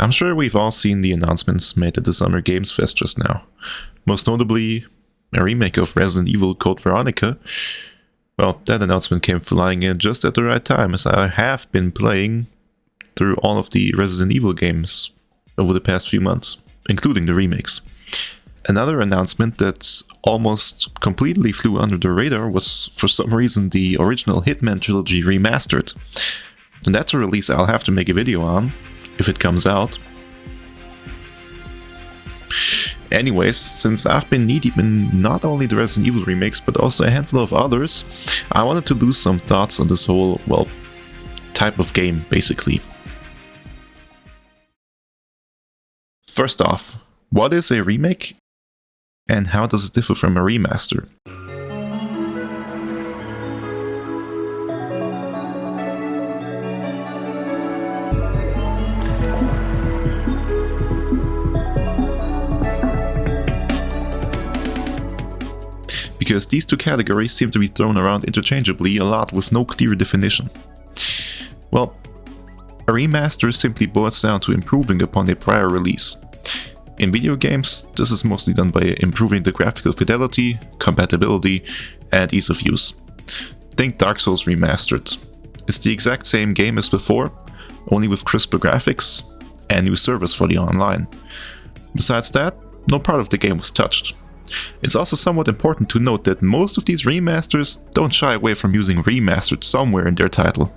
I'm sure we've all seen the announcements made at the Summer Games Fest just now. Most notably, a remake of Resident Evil Code Veronica. Well, that announcement came flying in just at the right time, as I have been playing through all of the Resident Evil games over the past few months, including the remakes. Another announcement that almost completely flew under the radar was, for some reason, the original Hitman Trilogy Remastered. And that's a release I'll have to make a video on, if it comes out. Anyways, since I've been knee-deep in not only the Resident Evil remakes, but also a handful of others, I wanted to lose some thoughts on this whole, well, type of game, basically. First off, what is a remake? And how does it differ from a remaster? Because these two categories seem to be thrown around interchangeably a lot with no clear definition. Well, a remaster simply boils down to improving upon a prior release. In video games, this is mostly done by improving the graphical fidelity, compatibility, and ease of use. Think Dark Souls Remastered. It's the exact same game as before, only with crisper graphics and new servers for the online. Besides that, no part of the game was touched. It's also somewhat important to note that most of these remasters don't shy away from using remastered somewhere in their title.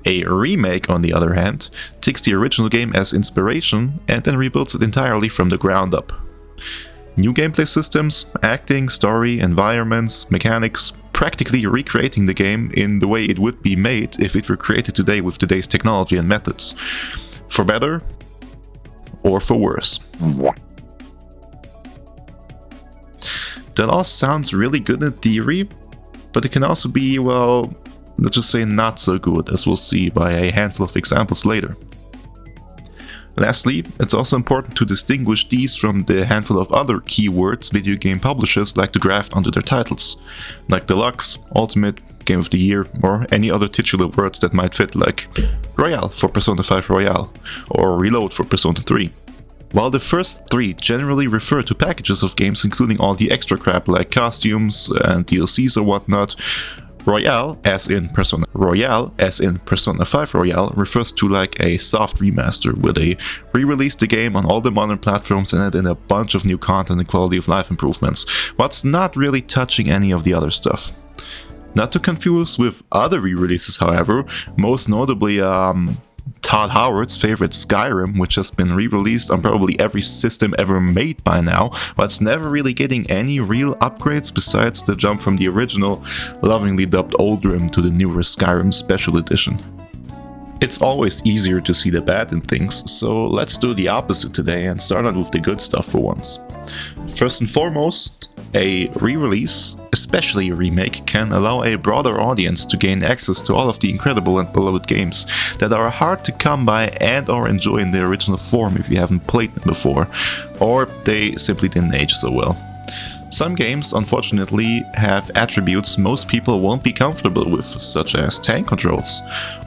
A remake, on the other hand, takes the original game as inspiration and then rebuilds it entirely from the ground up. New gameplay systems, acting, story, environments, mechanics, practically recreating the game in the way it would be made if it were created today with today's technology and methods. For better or for worse. That all sounds really good in theory, but it can also be, well, let's just say not so good, as we'll see by a handful of examples later. Lastly, it's also important to distinguish these from the handful of other keywords video game publishers like to graft onto their titles, like Deluxe, Ultimate, Game of the Year, or any other titular words that might fit, like Royale for Persona 5 Royale, or Reload for Persona 3. While the first three generally refer to packages of games including all the extra crap like costumes and DLCs or whatnot, Royale, as in Persona 5 Royale, refers to like a soft remaster, where they re-released the game on all the modern platforms and add in a bunch of new content and quality of life improvements, whilst not really touching any of the other stuff. Not to confuse with other re-releases, however, most notably Todd Howard's favorite Skyrim, which has been re-released on probably every system ever made by now, but it's never really getting any real upgrades besides the jump from the original, lovingly dubbed Oldrim to the newer Skyrim Special Edition. It's always easier to see the bad in things, so let's do the opposite today and start out with the good stuff for once. First and foremost, a re-release, especially a remake, can allow a broader audience to gain access to all of the incredible and beloved games that are hard to come by and or enjoy in their original form if you haven't played them before, or they simply didn't age so well. Some games, unfortunately, have attributes most people won't be comfortable with, such as tank controls,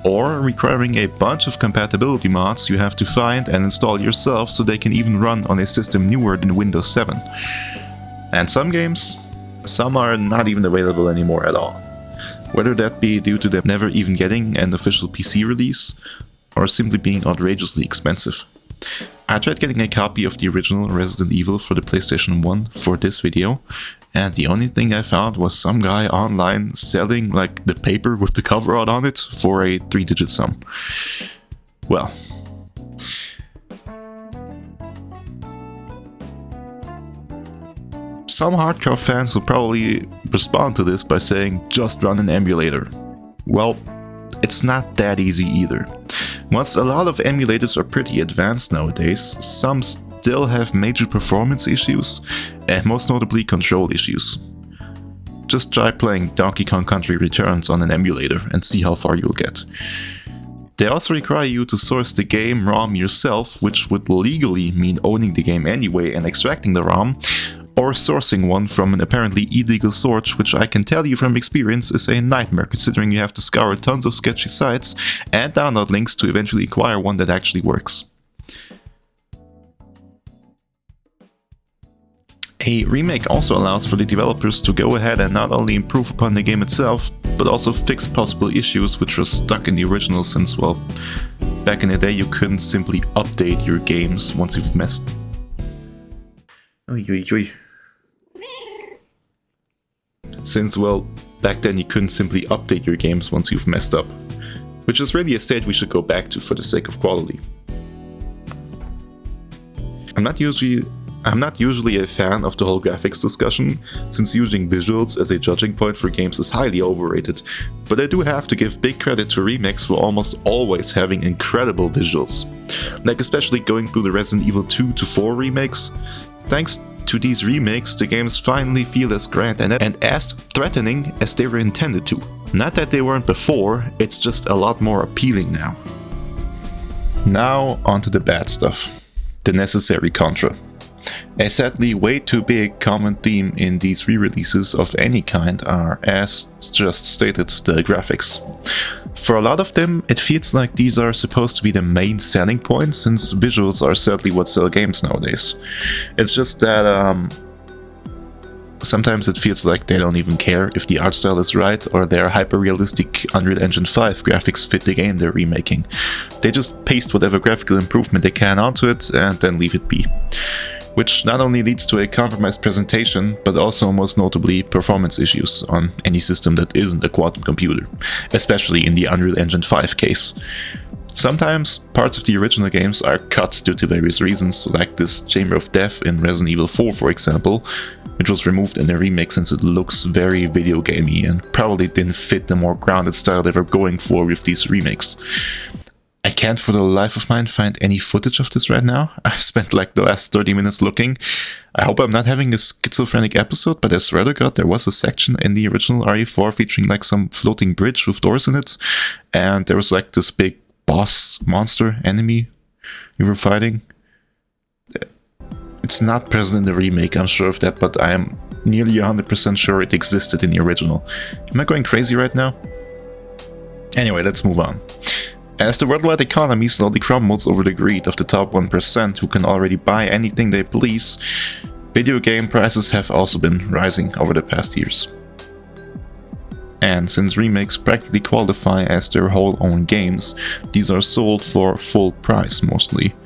or requiring a bunch of compatibility mods you have to find and install yourself so they can even run on a system newer than Windows 7. And some games, some are not even available anymore at all. Whether that be due to them never even getting an official PC release, or simply being outrageously expensive. I tried getting a copy of the original Resident Evil for the PlayStation 1 for this video, and the only thing I found was some guy online selling like the paper with the cover art on it for a 3-digit sum. Well, some hardcore fans will probably respond to this by saying, just run an emulator. Well, it's not that easy either. Whilst a lot of emulators are pretty advanced nowadays, some still have major performance issues, and most notably control issues. Just try playing Donkey Kong Country Returns on an emulator and see how far you'll get. They also require you to source the game ROM yourself, which would legally mean owning the game anyway and extracting the ROM, or sourcing one from an apparently illegal source, which I can tell you from experience is a nightmare, considering you have to scour tons of sketchy sites and download links to eventually acquire one that actually works. A remake also allows for the developers to go ahead and not only improve upon the game itself, but also fix possible issues which were stuck in the original since, well, back in the day you couldn't simply update your games once you've messed. Since, well, back then you couldn't simply update your games once you've messed up, which is really a state we should go back to for the sake of quality. I'm not usually a fan of the whole graphics discussion, since using visuals as a judging point for games is highly overrated, but I do have to give big credit to remakes for almost always having incredible visuals. Like especially going through the Resident Evil 2 to 4 remakes. Thanks to these remakes, the games finally feel as grand and as threatening as they were intended to. Not that they weren't before, it's just a lot more appealing now. Now onto the bad stuff. The necessary contra. A sadly way too big common theme in these re-releases of any kind are, as just stated, the graphics. For a lot of them, it feels like these are supposed to be the main selling point, since visuals are sadly what sell games nowadays. It's just that sometimes it feels like they don't even care if the art style is right or their hyper-realistic Unreal Engine 5 graphics fit the game they're remaking. They just paste whatever graphical improvement they can onto it and then leave it be. Which not only leads to a compromised presentation, but also most notably performance issues on any system that isn't a quantum computer, especially in the Unreal Engine 5 case. Sometimes parts of the original games are cut due to various reasons, like this Chamber of Death in Resident Evil 4 for example, which was removed in the remake since it looks very video gamey and probably didn't fit the more grounded style they were going for with these remakes. I can't for the life of mine find any footage of this right now. I've spent like the last 30 minutes looking. I hope I'm not having a schizophrenic episode, but I swear to God there was a section in the original RE4 featuring like some floating bridge with doors in it, and there was like this big boss monster enemy you were fighting. It's not present in the remake, I'm sure of that, but I am nearly 100% sure it existed in the original. Am I going crazy right now? Anyway, let's move on. As the worldwide economy slowly crumbles over the greed of the top 1% who can already buy anything they please, video game prices have also been rising over the past years. And since remakes practically qualify as their whole own games, these are sold for full price mostly.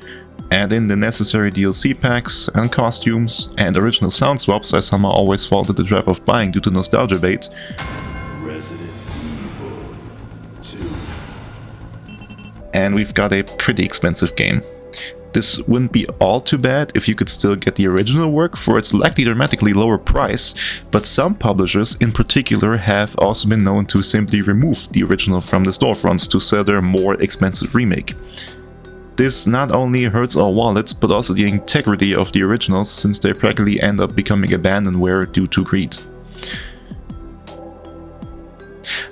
Add in the necessary DLC packs and costumes and original sound swaps I somehow always fall into the trap of buying due to nostalgia bait. And we've got a pretty expensive game. This wouldn't be all too bad if you could still get the original work for its likely dramatically lower price, but some publishers in particular have also been known to simply remove the original from the storefronts to sell their more expensive remake. This not only hurts our wallets, but also the integrity of the originals, since they practically end up becoming abandonware due to greed.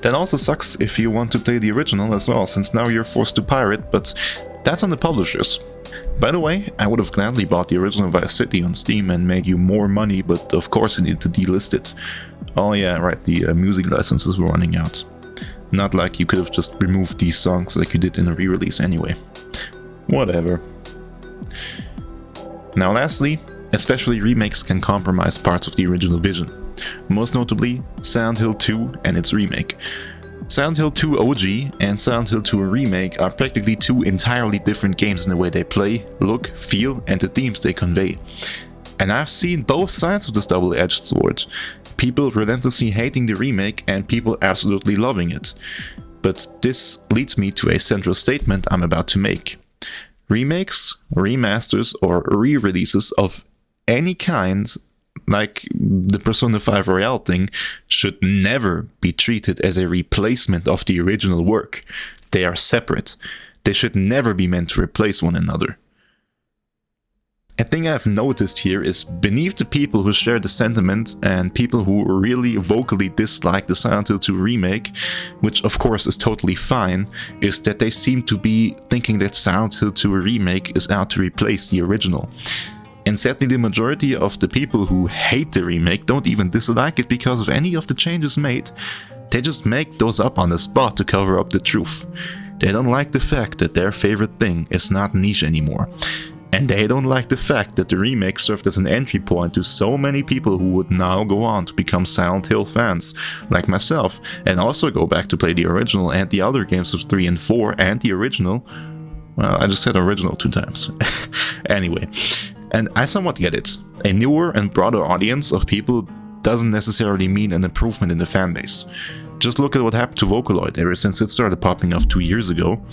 That also sucks if you want to play the original as well, since now you're forced to pirate, but that's on the publishers. By the way, I would have gladly bought the original Vice City on Steam and made you more money, but of course you need to delist it. Oh yeah, right, the music licenses were running out. Not like you could have just removed these songs like you did in a re-release anyway. Whatever. Now lastly, especially remakes can compromise parts of the original vision. Most notably, Silent Hill 2 and its remake. Silent Hill 2 OG and Silent Hill 2 Remake are practically two entirely different games in the way they play, look, feel, and the themes they convey. And I've seen both sides of this double-edged sword. People relentlessly hating the remake and people absolutely loving it. But this leads me to a central statement I'm about to make. Remakes, remasters, or re-releases of any kind, like the Persona 5 Royale thing, should never be treated as a replacement of the original work. They are separate. They should never be meant to replace one another. A thing I've noticed here is beneath the people who share the sentiment and people who really vocally dislike the Silent Hill 2 remake, which of course is totally fine, is that they seem to be thinking that Silent Hill 2 remake is out to replace the original. And sadly, the majority of the people who hate the remake don't even dislike it because of any of the changes made. They just make those up on the spot to cover up the truth. They don't like the fact that their favorite thing is not niche anymore. And they don't like the fact that the remake served as an entry point to so many people who would now go on to become Silent Hill fans, like myself, and also go back to play the original and the other games of 3 and 4 and the original. Well, I just said original 2 times. Anyway, and I somewhat get it. A newer and broader audience of people doesn't necessarily mean an improvement in the fanbase. Just look at what happened to Vocaloid ever since it started popping off 2 years ago.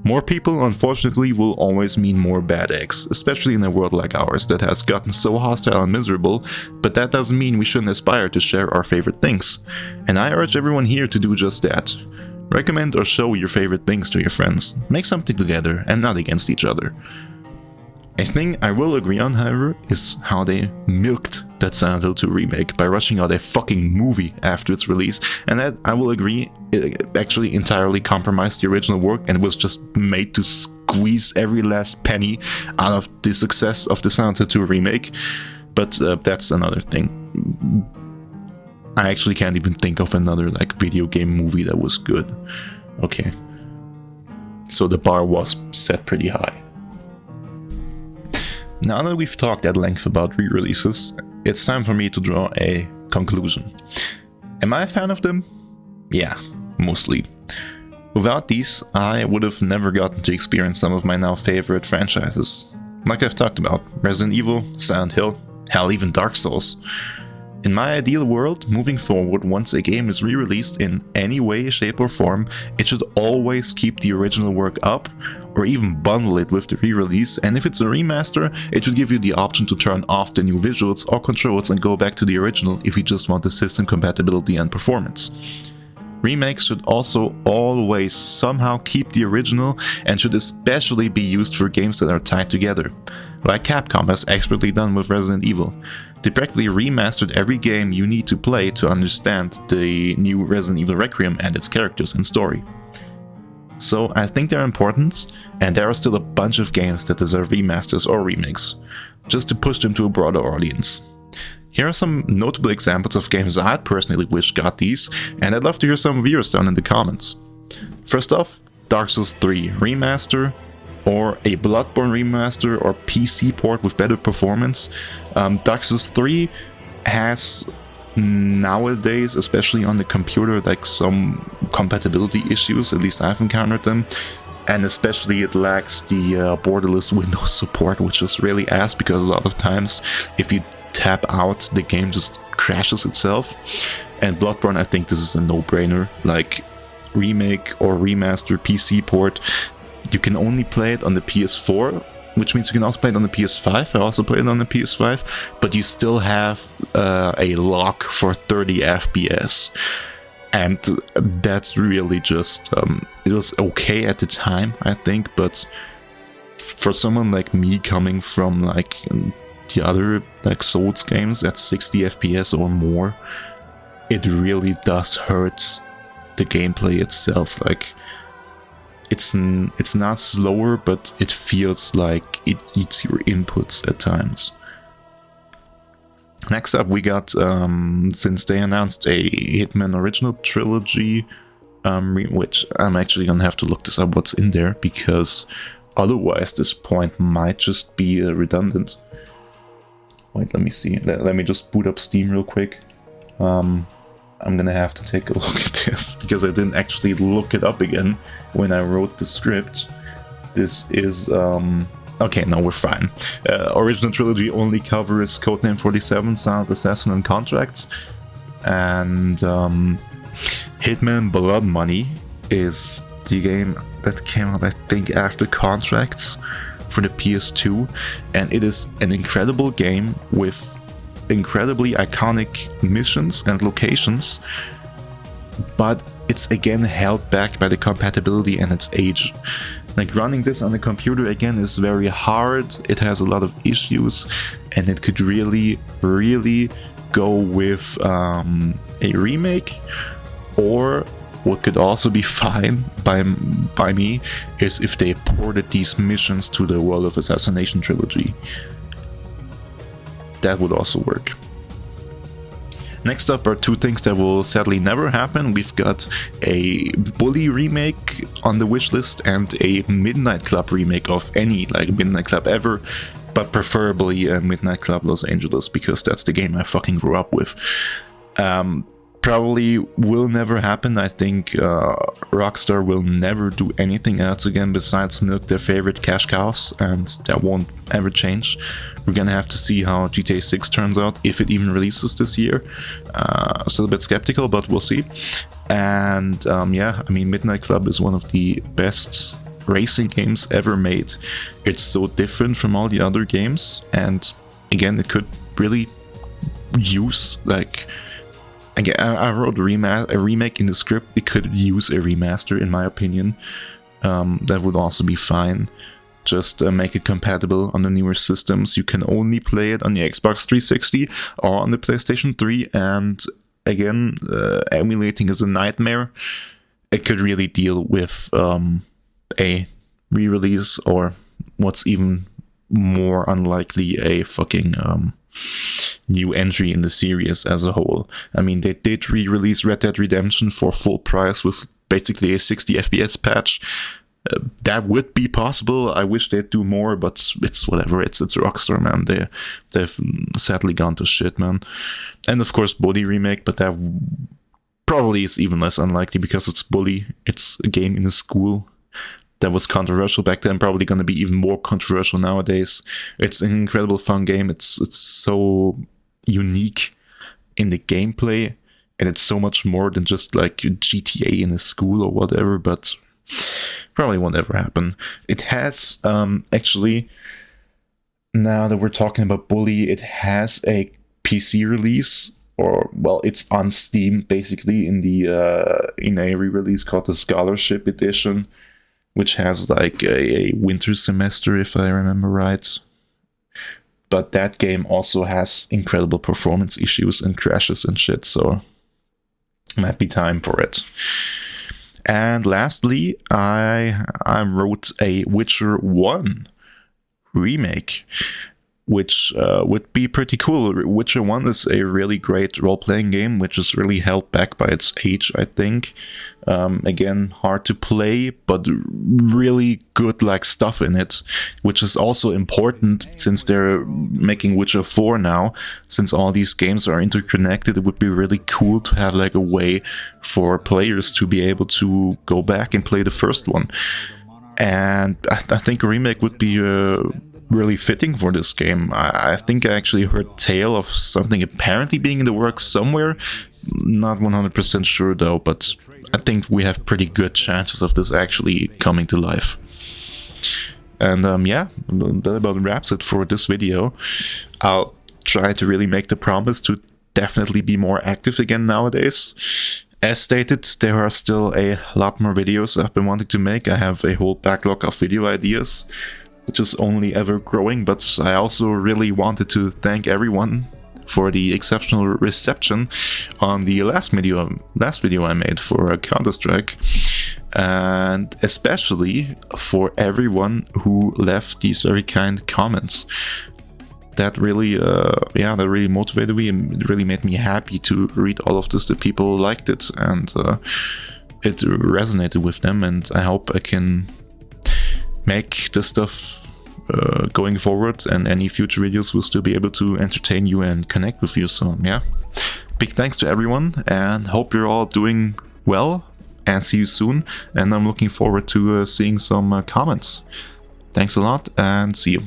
More people, unfortunately, will always mean more bad eggs, especially in a world like ours that has gotten so hostile and miserable, but that doesn't mean we shouldn't aspire to share our favorite things. And I urge everyone here to do just that. Recommend or show your favorite things to your friends. Make something together and not against each other. A thing I will agree on, however, is how they milked that Silent Hill 2 remake by rushing out a fucking movie after its release, and that, I will agree, it actually entirely compromised the original work and was just made to squeeze every last penny out of the success of the Silent Hill 2 remake, but that's another thing. I actually can't even think of another video game movie that was good. Okay. So the bar was set pretty high. Now that we've talked at length about re-releases, it's time for me to draw a conclusion. Am I a fan of them? Yeah, mostly. Without these, I would have never gotten to experience some of my now favorite franchises. Like I've talked about, Resident Evil, Silent Hill, hell, even Dark Souls. In my ideal world, moving forward, once a game is re-released in any way, shape or form, it should always keep the original work up, or even bundle it with the re-release, and if it's a remaster, it should give you the option to turn off the new visuals or controls and go back to the original if you just want the system compatibility and performance. Remakes should also always somehow keep the original and should especially be used for games that are tied together, like Capcom has expertly done with Resident Evil. They practically remastered every game you need to play to understand the new Resident Evil Requiem and its characters and story. So I think they're important, and there are still a bunch of games that deserve remasters or remakes, just to push them to a broader audience. Here are some notable examples of games I personally wish got these, and I'd love to hear some of yours down in the comments. First off, Dark Souls 3 Remaster, or a Bloodborne remaster or PC port with better performance. Dark Souls 3 has nowadays, especially on the computer, some compatibility issues, at least I've encountered them, and especially it lacks the borderless Windows support, which is really ass because a lot of times if you tap out, the game just crashes itself. And Bloodborne, I think this is a no-brainer, remake or remaster PC port. You can only play it on the PS4, which means you can also play it on the PS5. I also played it on the PS5, but you still have a lock for 30 FPS. And that's really just, it was okay at the time, I think, but for someone like me coming from the other Souls games at 60 FPS or more, it really does hurt the gameplay itself. It's not slower, but it feels like it eats your inputs at times. Next up, we got, since they announced a Hitman original trilogy, which I'm actually gonna have to look this up what's in there, because otherwise this point might just be redundant. Wait, let me see. Let me just boot up Steam real quick. I'm gonna have to take a look at this because I didn't actually look it up again when I wrote the script. This is okay, no, we're fine. Original trilogy only covers Codename 47, Silent Assassin, and Contracts, and Hitman Blood Money is the game that came out, I think, after Contracts for the PS2, and it is an incredible game with incredibly iconic missions and locations, but it's again held back by the compatibility and its age. Like, running this on the computer again is very hard, it has a lot of issues, and it could really go with a remake. Or what could also be fine by me is if they ported these missions to the World of Assassination trilogy. That would also work. Next up are two things that will sadly never happen. We've got a Bully remake on the wishlist and a Midnight Club remake of any like Midnight Club ever, but preferably a Midnight Club Los Angeles, because that's the game I fucking grew up with. Probably will never happen. I think Rockstar will never do anything else again besides milk their favorite cash cows, and that won't ever change. We're gonna have to see how GTA 6 turns out, if it even releases this year. Still a bit skeptical, but we'll see. And yeah, I mean, Midnight Club is one of the best racing games ever made. It's so different from all the other games, and again, it could really use like... Again, I wrote a remake in the script. It could use a remaster, in my opinion. That would also be fine. Just make it compatible on the newer systems. You can only play it on the Xbox 360 or on the PlayStation 3. And again, emulating is a nightmare. It could really deal with a re-release, or what's even more unlikely, a fucking... new entry in the series as a whole. I mean, they did re-release Red Dead Redemption for full price with basically a 60 FPS patch. That would be possible. I wish they'd do more, but it's whatever. It's Rockstar, man. They've sadly gone to shit, man. And of course, Bully remake, but that probably is even less unlikely because it's Bully. It's a game in a school. That was controversial back then, probably going to be even more controversial nowadays. It's an incredible fun game. It's so unique in the gameplay, and it's so much more than just like GTA in a school or whatever, but probably won't ever happen. It has, actually, now that we're talking about Bully, it has a PC release, or, well, it's on Steam, basically, in a re-release called the Scholarship Edition, which has like a winter semester, if I remember right. But that game also has incredible performance issues and crashes and shit, so might be time for it. And lastly, I wrote a Witcher 1 remake, which would be pretty cool. Witcher 1 is a really great role-playing game, which is really held back by its age, I think. Again, hard to play, but really good like stuff in it, which is also important since they're making Witcher 4 now. Since all these games are interconnected, it would be really cool to have like a way for players to be able to go back and play the first one. And I think a remake would be really fitting for this game. I think I actually heard tale of something apparently being in the works somewhere. Not 100% sure though, but I think we have pretty good chances of this actually coming to life. And yeah, that about wraps it for this video. I'll try to really make the promise to definitely be more active again nowadays. As stated, there are still a lot more videos I've been wanting to make. I have a whole backlog of video ideas, which is only ever growing, but I also really wanted to thank everyone for the exceptional reception on the last video I made for Counter-Strike, and especially for everyone who left these very kind comments. That really, that really motivated me, and it really made me happy to read all of this, that people liked it, and it resonated with them, and I hope I can make this stuff going forward, and any future videos will still be able to entertain you and connect with you. So yeah, big thanks to everyone, and hope you're all doing well, and see you soon. And I'm looking forward to seeing some comments. Thanks a lot, and see you.